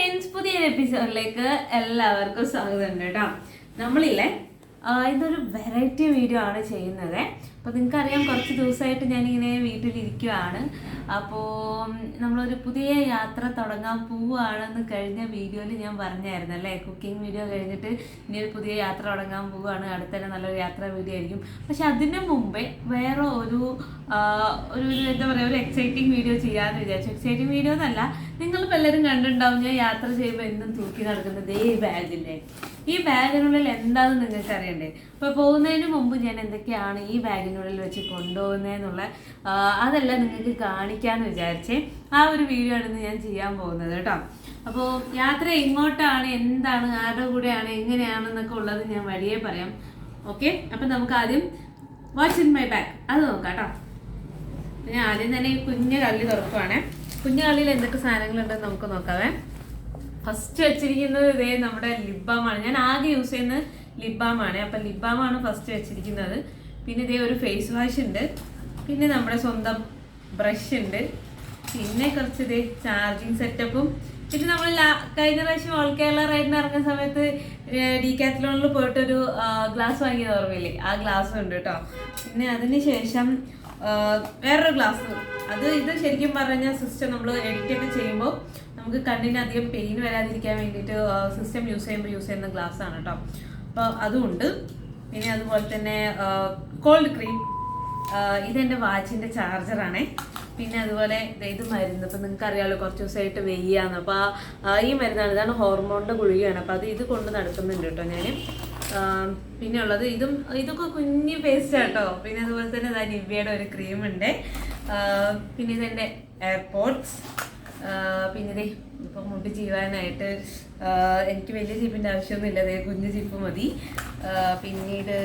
Friends, പുതിയൊരു എപ്പിസോഡിലേക്ക് എല്ലാവർക്കും സ്വാഗതം ഉണ്ട് കേട്ടോ. നമ്മളില്ലേ ഇതൊരു വെറൈറ്റി വീഡിയോ ആണ് ചെയ്യുന്നത്. അപ്പോൾ നിങ്ങൾക്കറിയാം, കുറച്ച് ദിവസമായിട്ട് ഞാനിങ്ങനെ വീട്ടിലിരിക്കുകയാണ്. അപ്പോൾ നമ്മളൊരു പുതിയ യാത്ര തുടങ്ങാൻ പോവുകയാണെന്ന് കഴിഞ്ഞ വീഡിയോയിൽ ഞാൻ പറഞ്ഞായിരുന്നു അല്ലേ. കുക്കിംഗ് വീഡിയോ കഴിഞ്ഞിട്ട് ഇനി ഒരു പുതിയ യാത്ര തുടങ്ങാൻ പോവുകയാണ്, അടുത്തന്നെ നല്ലൊരു യാത്രാ വീഡിയോ ആയിരിക്കും. പക്ഷെ അതിന് മുമ്പേ വേറെ ഒരു എന്താ പറയുക, ഒരു എക്സൈറ്റിംഗ് വീഡിയോ ചെയ്യാമെന്ന് വിചാരിച്ചു. എക്സൈറ്റിംഗ് വീഡിയോ എന്നല്ല, നിങ്ങൾ പലരും കണ്ടിട്ടുണ്ടാവും ഞാൻ യാത്ര ചെയ്യുമ്പോൾ എന്നും തൂക്കി നടക്കുന്നത് ഈ ബാഗില്ലേ. ഈ ബാഗിനുള്ളിൽ എന്താണെന്ന് നിങ്ങൾക്ക് അറിയണ്ടേ. അപ്പോൾ പോകുന്നതിന് മുമ്പ് ഞാൻ എന്തൊക്കെയാണ് ഈ ബാഗിനുള്ളിൽ വെച്ച് കൊണ്ടുപോകുന്നതെന്നുള്ള അതെല്ലാം നിങ്ങൾക്ക് കാണിക്കാമെന്ന് വിചാരിച്ചേ. ആ ഒരു വീഡിയോ ആണ് ഞാൻ ചെയ്യാൻ പോകുന്നത് കേട്ടോ. അപ്പോൾ യാത്ര എങ്ങോട്ടാണ്, എന്താണ്, ആരുടെ കൂടെയാണ്, എങ്ങനെയാണെന്നൊക്കെ ഉള്ളത് ഞാൻ വഴിയേ പറയാം. ഓക്കെ, അപ്പം നമുക്ക് ആദ്യം വാട്ട്സ് ഇൻ മൈ ബാഗ് അത് നോക്കാം കേട്ടോ. ഞാൻ ആദ്യം തന്നെ ഈ കുഞ്ഞു കള്ളി തുറക്കുവാണേ. കുഞ്ഞു കള്ളിയിൽ എന്തൊക്കെ സാധനങ്ങളുണ്ടെന്ന് നമുക്ക് നോക്കാവേ. ഫസ്റ്റ് വെച്ചിരിക്കുന്നത് ഇതേ നമ്മുടെ ലിപ് ബാമാണ്. ഞാൻ ആകെ യൂസ് ചെയ്യുന്നത് ലിപ് ബാമാണ്. അപ്പം ലിപ് ബാമാണ് ഫസ്റ്റ് വെച്ചിരിക്കുന്നത്. പിന്നെ ഇതേ ഒരു ഫേസ് വാഷ് ഉണ്ട്, പിന്നെ നമ്മുടെ സ്വന്തം ബ്രഷ് ഉണ്ട്, പിന്നെ കുറച്ച് ഇതേ ചാർജിങ് സെറ്റപ്പും, പിന്നെ നമ്മൾ കഴിഞ്ഞ പ്രാവശ്യം ഓൾ കേരള റൈഡിന് ഇറങ്ങുന്ന സമയത്ത് ഡീകാത്തലോണിൽ പോയിട്ടൊരു ഗ്ലാസ് വാങ്ങിയത് ഓർമ്മയില്ലേ, ആ ഗ്ലാസ്സും ഉണ്ട് കേട്ടോ. പിന്നെ അതിന് ശേഷം വേറൊരു ഗ്ലാസ്, ഇത് ശരിക്കും പറഞ്ഞാൽ സിസ്റ്റം നമ്മൾ എഡിറ്റൊക്കെ ചെയ്യുമ്പോൾ നമുക്ക് കണ്ണിന് അധികം പെയിൻ വരാതിരിക്കാൻ വേണ്ടിയിട്ട് സിസ്റ്റം യൂസ് ചെയ്യുന്ന ഗ്ലാസ് ആണ് കേട്ടോ. അപ്പോൾ അതുമുണ്ട്. പിന്നെ അതുപോലെ തന്നെ കോൾഡ് ക്രീം, ഇതെൻ്റെ വാച്ചിൻ്റെ ചാർജറാണേ. പിന്നെ അതുപോലെ ഇത് മരുന്ന്, ഇപ്പം നിങ്ങൾക്ക് അറിയാമല്ലോ കുറച്ച് ദിവസമായിട്ട് വെയ്യാന്ന്. അപ്പോൾ ഈ മരുന്നാണ്, ഇതാണ് ഹോർമോണിൻ്റെ ഗുളികയാണ്. അപ്പോൾ ഇത് കൊണ്ട് നടക്കുന്നുണ്ട് കേട്ടോ ഞാൻ. പിന്നെ ഉള്ളത് ഇതൊക്കെ കുഞ്ഞ് പേസ്റ്റ് കേട്ടോ. പിന്നെ അതുപോലെ തന്നെ നിവ്യയുടെ ഒരു ക്രീമുണ്ട്. പിന്നെ ഇതെൻ്റെ എയർപോർട്സ്. പിന്നെ ഇതേ ഇപ്പം മുടി ചെയ്യാനായിട്ട് എനിക്ക് വലിയ ജിപ്പിൻ്റെ ആവശ്യമൊന്നുമില്ല, അതേ കുഞ്ഞു ജിപ്പ് മതി. പിന്നീട്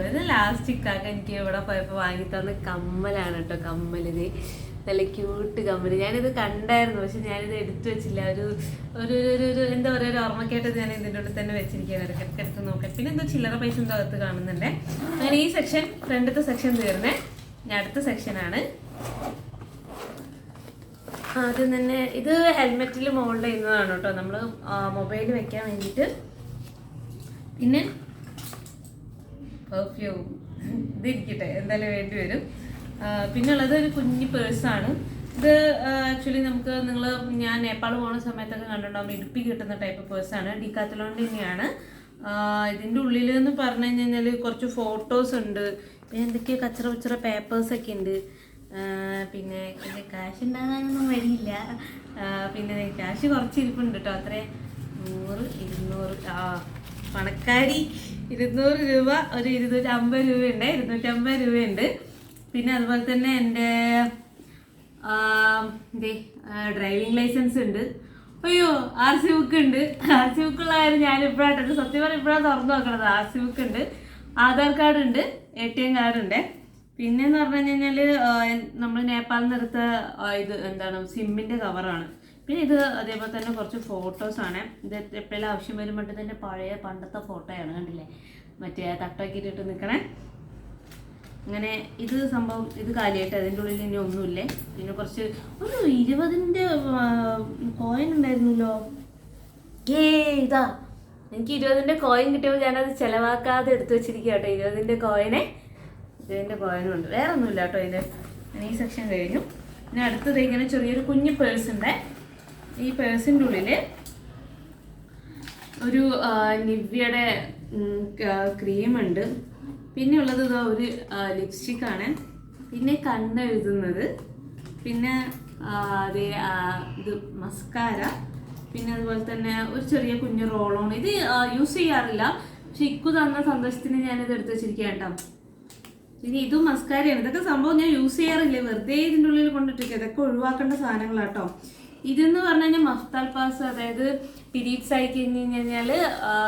ഇത് ലാസ്റ്റിക്കാക്കെ എനിക്ക് ഇവിടെ പോയപ്പോൾ വാങ്ങി തന്ന കമ്മലാണ് കേട്ടോ. കമ്മലിത് നല്ല ക്യൂട്ട് കമ്മൽ. ഞാനിത് കണ്ടായിരുന്നു, പക്ഷെ ഞാനിത് എടുത്തു വെച്ചില്ല. ഒരു എന്താ പറയുക, ഒരു ഓർമ്മക്കായിട്ട് ഞാൻ ഇതിൻ്റെ ഉള്ളിൽ തന്നെ വെച്ചിരിക്കുകയാണ്. ഇടയ്ക്കൊക്കെ എടുത്ത് നോക്കാം. പിന്നെ എന്തോ ചില്ലറ പൈസ എന്തോ അകത്ത് കാണുന്നുണ്ട്. അങ്ങനെ ഈ സെക്ഷൻ, ഫ്രണ്ടത്തെ സെക്ഷൻ തീർന്നേ. ഞാൻ അടുത്ത സെക്ഷനാണ്. ആദ്യം തന്നെ ഇത് ഹെൽമെറ്റിൽ മോൾഡ് ചെയ്യുന്നതാണ് കേട്ടോ, നമ്മൾ മൊബൈൽ വെക്കാൻ വേണ്ടിയിട്ട്. പിന്നെ പെർഫ്യൂം ഇതിരിക്കട്ടെ, എന്തായാലും വേണ്ടി വരും. പിന്നെ ഉള്ളത് ഒരു കുഞ്ഞ് പേഴ്സാണ്. ഇത് ആക്ച്വലി ഞാൻ നേപ്പാൾ പോകുന്ന സമയത്തൊക്കെ കണ്ടിട്ടുണ്ടാകും, ഇടുപ്പി കിട്ടുന്ന ടൈപ്പ് പേഴ്സാണ്. ഡീകാത്തലോണിൻ്റെ തന്നെയാണ്. ഇതിൻ്റെ ഉള്ളിൽ എന്ന് പറഞ്ഞു കഴിഞ്ഞാൽ കുറച്ച് ഫോട്ടോസ് ഉണ്ട്, പിന്നെ എന്തൊക്കെയോ കച്ചറ പേപ്പേഴ്സൊക്കെ ഉണ്ട്. പിന്നെ ക്യാഷ് ഉണ്ടാകാനൊന്നും വരില്ല. പിന്നെ ക്യാഷ് കുറച്ച് ഇരിപ്പുണ്ട് കേട്ടോ, അത്രേ 100 200 പണക്കാരി 200 രൂപ, ഒരു 250 രൂപയുണ്ട്, 250 രൂപയുണ്ട്. പിന്നെ അതുപോലെ തന്നെ എൻ്റെ ഡ്രൈവിംഗ് ലൈസൻസ് ഉണ്ട്. അയ്യോ, RC ബുക്ക് ഉണ്ട്. RC ബുക്കുള്ള കാര്യം ഞാനിപ്പോഴായിട്ട് സത്യം പറഞ്ഞാൽ ഇപ്പോഴാണ് തുറന്നു നോക്കണത്. RC ബുക്ക് ഉണ്ട്, ആധാർ കാർഡ് ഉണ്ട്, ATM കാർഡ് ഉണ്ട്. പിന്നെന്ന് പറഞ്ഞു കഴിഞ്ഞാൽ നമ്മൾ നേപ്പാളിൽ നിന്ന് എടുത്ത ഇത് എന്താണ് സിമ്മിൻ്റെ കവറാണ്. പിന്നെ ഇത് അതേപോലെ തന്നെ കുറച്ച് ഫോട്ടോസാണ്. ഇത് എപ്പോഴെല്ലാം ആവശ്യം വരുമ്പോൾ തന്നെ പണ്ടത്തെ ഫോട്ടോയാണ്, കണ്ടില്ലേ, മറ്റേ തട്ടാക്കിയിട്ടിട്ട് നിൽക്കണേ. അങ്ങനെ ഇത് സംഭവം ഇത് കാലിയായിട്ട് അതിൻ്റെ ഉള്ളിൽ ഇനി ഒന്നുമില്ലേ. പിന്നെ കുറച്ച് ഒരു 20ൻ്റെ കോയിൻ ഉണ്ടായിരുന്നല്ലോ. ഇതാ എനിക്ക് 20ൻ്റെ കോയിൻ കിട്ടിയപ്പോൾ ഞാനത് ചിലവാക്കാതെ എടുത്തു വെച്ചിരിക്കുക കേട്ടോ. 20ൻ്റെ കോയിനും ഉണ്ട്, വേറെ ഒന്നുമില്ല കേട്ടോ. ഞാൻ ഈ സെക്ഷൻ കഴിഞ്ഞു. പിന്നെ അടുത്തത് ഇങ്ങനെ ചെറിയൊരു കുഞ്ഞ് പേഴ്സുണ്ട്. ഈ പേഴ്സിൻ്റെ ഉള്ളിൽ ഒരു നിവ്യയുടെ ക്രീമുണ്ട്. പിന്നെ ഉള്ളത് ഇതാ ഒരു ലിപ്സ്റ്റിക്കാണ്. പിന്നെ കണ്ണെഴുതുന്നത്, പിന്നെ ഇത് മസ്കാര, പിന്നെ അതുപോലെ തന്നെ ഒരു ചെറിയ കുഞ്ഞ് റോളോൺ. ഇത് യൂസ് ചെയ്യാറില്ല, പക്ഷെ ഇക്കു തന്ന സന്തോഷത്തിന് ഞാനിത് എടുത്ത് വെച്ചിരിക്കുക കേട്ടോ. ഇനി ഇതും മസ്കാരയാണ്. ഇതൊക്കെ സംഭവം ഞാൻ യൂസ് ചെയ്യാറില്ല, വെറുതെ ഇതിൻ്റെ ഉള്ളിൽ കൊണ്ടിട്ടിരിക്കുക. ഇതൊക്കെ ഒഴിവാക്കേണ്ട സാധനങ്ങളാട്ടോ. ഇതെന്ന് പറഞ്ഞു കഴിഞ്ഞാൽ മഫ്താൽ പാസ്, അതായത് പീരീഡ്സ് ആയി കഴിഞ്ഞ് കഴിഞ്ഞാൽ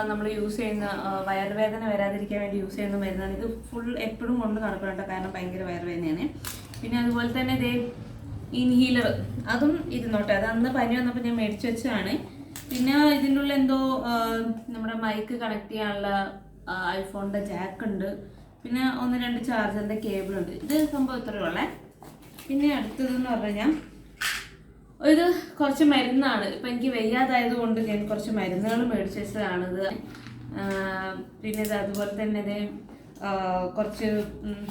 നമ്മൾ യൂസ് ചെയ്യുന്ന വയറുവേദന വരാതിരിക്കാൻ വേണ്ടി യൂസ് ചെയ്യുന്ന മരുന്നാണ്. ഇത് ഫുൾ എപ്പോഴും കൊണ്ട് നടക്കണം, കാരണം ഭയങ്കര വയറുവേദനയാണ്. പിന്നെ അതുപോലെ തന്നെ ഇതേ ഇൻഹീലർ, അതും ഇരുന്നോട്ടെ, അത് അന്ന് പനി വന്നപ്പോൾ ഞാൻ മേടിച്ചു വെച്ചതാണ്. പിന്നെ ഇതിൻ്റെ ഉള്ളിൽ എന്തോ നമ്മുടെ മൈക്ക് കണക്ട് ചെയ്യാനുള്ള ഐഫോണിൻ്റെ ജാക്ക് ഉണ്ട്. പിന്നെ 1-2 ചാർജറിൻ്റെ കേബിളുണ്ട്. ഇത് സംഭവം ഇത്രയേ ഉള്ളേ. പിന്നെ അടുത്തതെന്ന് പറഞ്ഞു കഴിഞ്ഞാൽ ഇത് കുറച്ച് മരുന്നാണ്. ഇപ്പം എനിക്ക് വയ്യാതായത് കൊണ്ട് ഞാൻ കുറച്ച് മരുന്നുകൾ മേടിച്ച് വെച്ചതാണിത്. പിന്നെ ഇത് അതുപോലെ തന്നെ ഇത് കുറച്ച്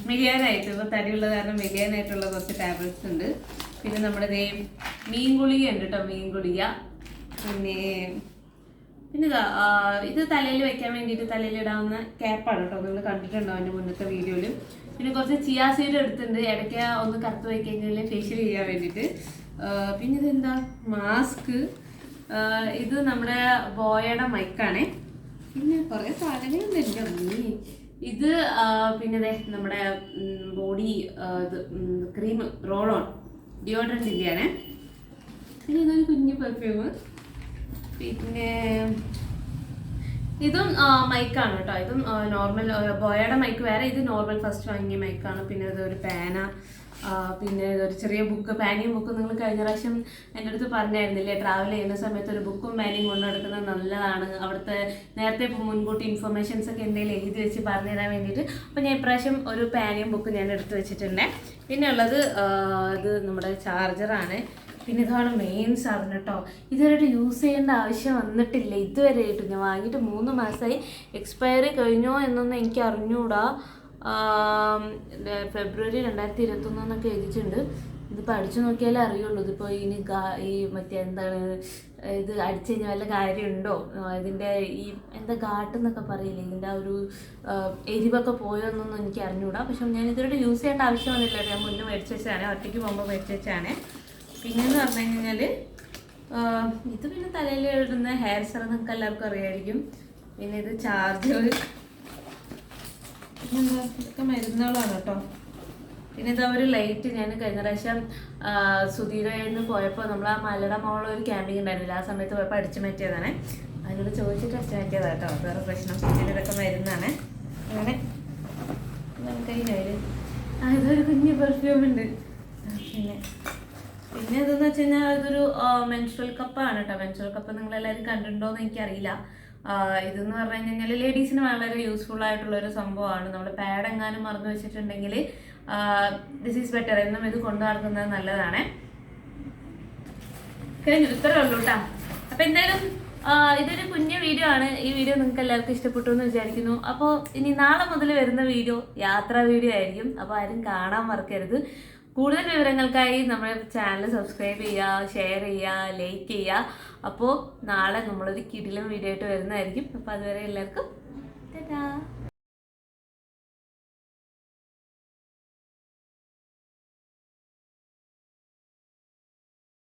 മെലിയാനായിട്ട്, ഇപ്പോൾ തടിയുള്ള കാരണം മെലിയാനായിട്ടുള്ള കുറച്ച് ടാബ്ലറ്റ്സ് ഉണ്ട്. പിന്നെ നമ്മുടെ മീൻ ഗുളിക ഉണ്ട് കേട്ടോ, മീൻ ഗുളിക. പിന്നെ ഇതാ ഇത് തലയിൽ വെക്കാൻ വേണ്ടിയിട്ട് തലയിൽ ഇടാവുന്ന ക്യാപ്പാണ് കേട്ടോ, നിങ്ങൾ കണ്ടിട്ടുണ്ടോ എൻ്റെ മുന്നത്തെ വീഡിയോയിൽ. പിന്നെ കുറച്ച് ചിയാ സീഡ് എടുത്തിട്ടുണ്ട്, ഇടയ്ക്ക് ഒന്ന് കറുത്ത് വയ്ക്കഴിഞ്ഞാൽ ഫേഷ്യൽ ചെയ്യാൻ വേണ്ടിയിട്ട്. പിന്നെ ഇതെന്താ മാസ്ക്, ഇത് നമ്മുടെ ബോയയുടെ മൈക്കാണേ. പിന്നെ കുറേ സാധനങ്ങളുണ്ട് എൻ്റെ അമ്മി. ഇത് പിന്നെ നമ്മുടെ ബോഡി ഇത് ക്രീം റോൾ ഓൺ ഡിയോഡ്രൻറ്റിൻ്റെയാണ്. പിന്നെ ഇതൊരു കുഞ്ഞു പെർഫ്യൂം. പിന്നെ ഇതും മൈക്കാണ് കേട്ടോ, ഇതും നോർമൽ ബോയയുടെ മൈക്ക് വേറെ, ഇത് നോർമൽ ഫസ്റ്റ് വാങ്ങിയ മൈക്കാണ്. പിന്നെ ഇതൊരു പേന, പിന്നെ ഇതൊരു ചെറിയ ബുക്ക്, പാനിയും ബുക്ക്. നിങ്ങൾ കഴിഞ്ഞ പ്രാവശ്യം എൻ്റെ അടുത്ത് പറഞ്ഞായിരുന്നില്ലേ, ട്രാവൽ ചെയ്യുന്ന സമയത്ത് ഒരു ബുക്കും പാനിയും കൊണ്ടു നടക്കുന്നത് നല്ലതാണ്, അവിടുത്തെ നേരത്തെ മുൻകൂട്ടി ഇൻഫർമേഷൻസ് ഒക്കെ എന്തെങ്കിലും എഴുതി വെച്ച് പറഞ്ഞു തരാൻ വേണ്ടിയിട്ട്. അപ്പോൾ ഞാൻ ഇപ്രാവശ്യം ഒരു പാനിയും ബുക്ക് ഞാൻ എടുത്ത് വെച്ചിട്ടുണ്ട്. പിന്നെ ഉള്ളത് ഇത് നമ്മുടെ ചാർജറാണ്. പിന്നെ ഇതാണ് മെയിൻ സാധനം കേട്ടോ, ഇതുവരെയായിട്ട് യൂസ് ചെയ്യേണ്ട ആവശ്യം വന്നിട്ടില്ല ഇതുവരെയായിട്ട്. ഞാൻ വാങ്ങിയിട്ട് 3 മാസമായി, എക്സ്പയറി കഴിഞ്ഞോ എന്നൊന്നും എനിക്ക് അറിഞ്ഞുകൂടാ. ഫെബ്രുവരി 2021 എന്നൊക്കെ എഴുതിയിട്ടുണ്ട്. ഇതിപ്പോൾ അടിച്ചു നോക്കിയാലേ അറിയുള്ളൂ. ഇതിപ്പോൾ ഇനി ഈ മറ്റേ എന്താണ് ഇത് അടിച്ചു കഴിഞ്ഞാൽ വല്ല കാര്യമുണ്ടോ, ഇതിൻ്റെ ഈ എന്താ ഘാട്ടെന്നൊക്കെ പറയില്ലേ, ഇതിൻ്റെ ആ ഒരു എരിവൊക്കെ പോയോ എന്നൊന്നും എനിക്ക് അറിഞ്ഞുകൂടാ. പക്ഷെ ഞാൻ ഇതുവരെ യൂസ് ചെയ്യേണ്ട ആവശ്യം വന്നില്ല, ഞാൻ മുന്നേ മേടിച്ച് വെച്ചാണ്, ഒറ്റയ്ക്ക് പോകുമ്പോൾ മേടിച്ച് വെച്ചാണ്. പിന്നെയെന്ന് പറഞ്ഞു കഴിഞ്ഞാൽ ഇത് പിന്നെ തലയിൽ ഇടുന്ന ഹെയർ സെറം നിങ്ങൾക്ക് എല്ലാവർക്കും അറിയായിരിക്കും. പിന്നെ ഇത് ചാർജർ, പിന്നെന്താ ഇതൊക്കെ മരുന്നുകളാണ് കേട്ടോ. പിന്നെ ഇതാ ഒരു ലൈറ്റ്, ഞാൻ കഴിഞ്ഞ പ്രാവശ്യം സുധീരയിൽ നിന്ന് പോയപ്പോൾ നമ്മൾ ആ മലയുടെ മുകളിൽ ഒരു ക്യാമ്പിങ് ഉണ്ടായിരുന്നില്ല, ആ സമയത്ത് പോയപ്പോൾ അടിച്ചു മാറ്റിയതാണ്. അതിനോട് ചോദിച്ചിട്ട് അടിച്ചു മാറ്റിയതാണ് കേട്ടോ, വേറെ പ്രശ്നം. പിന്നെ ഇതൊക്കെ മരുന്നാണ്. അങ്ങനെ കഴിഞ്ഞാൽ ഇതൊരു കുഞ്ഞ് പെർഫ്യൂം ഉണ്ട്. പിന്നെ ഇതെന്ന് വെച്ച് കഴിഞ്ഞാൽ ഇതൊരു മെൻസ്ട്രൽ കപ്പാണ് കേട്ടോ. മെൻസ്ട്രൽ കപ്പ് നിങ്ങളെല്ലാവരും കണ്ടിട്ടുണ്ടോ എന്ന് എനിക്കറിയില്ല. ഇതെന്ന് പറഞ്ഞു കഴിഞ്ഞാൽ ലേഡീസിന് വളരെ യൂസ്ഫുൾ ആയിട്ടുള്ളൊരു സംഭവമാണ്. നമ്മൾ പാഡ് എങ്ങാനും മറന്നു വെച്ചിട്ടുണ്ടെങ്കിൽ ദിസ് ഈസ് ബെറ്റർ, എന്നും ഇത് കൊണ്ടു നടക്കുന്നത് നല്ലതാണ്. കഴിഞ്ഞു, ഇത്രേ ഉള്ളൂ കേട്ടോ. അപ്പം എന്തായാലും ഇതൊരു കുഞ്ഞു വീഡിയോ ആണ്. ഈ വീഡിയോ നിങ്ങൾക്ക് എല്ലാവർക്കും ഇഷ്ടപ്പെട്ടു എന്ന് വിചാരിക്കുന്നു. അപ്പോൾ ഇനി നാളെ മുതൽ വരുന്ന വീഡിയോ യാത്രാ വീഡിയോ ആയിരിക്കും. അപ്പോൾ ആരും കാണാൻ മറക്കരുത്. കൂടുതൽ വിവരങ്ങൾക്കായി നമ്മുടെ ചാനൽ സബ്സ്ക്രൈബ് ചെയ്യുക, ഷെയർ ചെയ്യുക, ലൈക്ക് ചെയ്യുക. അപ്പോൾ നാളെ നമ്മളൊരു കിടിലൻ വീഡിയോ ആയിട്ട് വരുന്നതായിരിക്കും. അപ്പോൾ അതുവരെ എല്ലാവർക്കും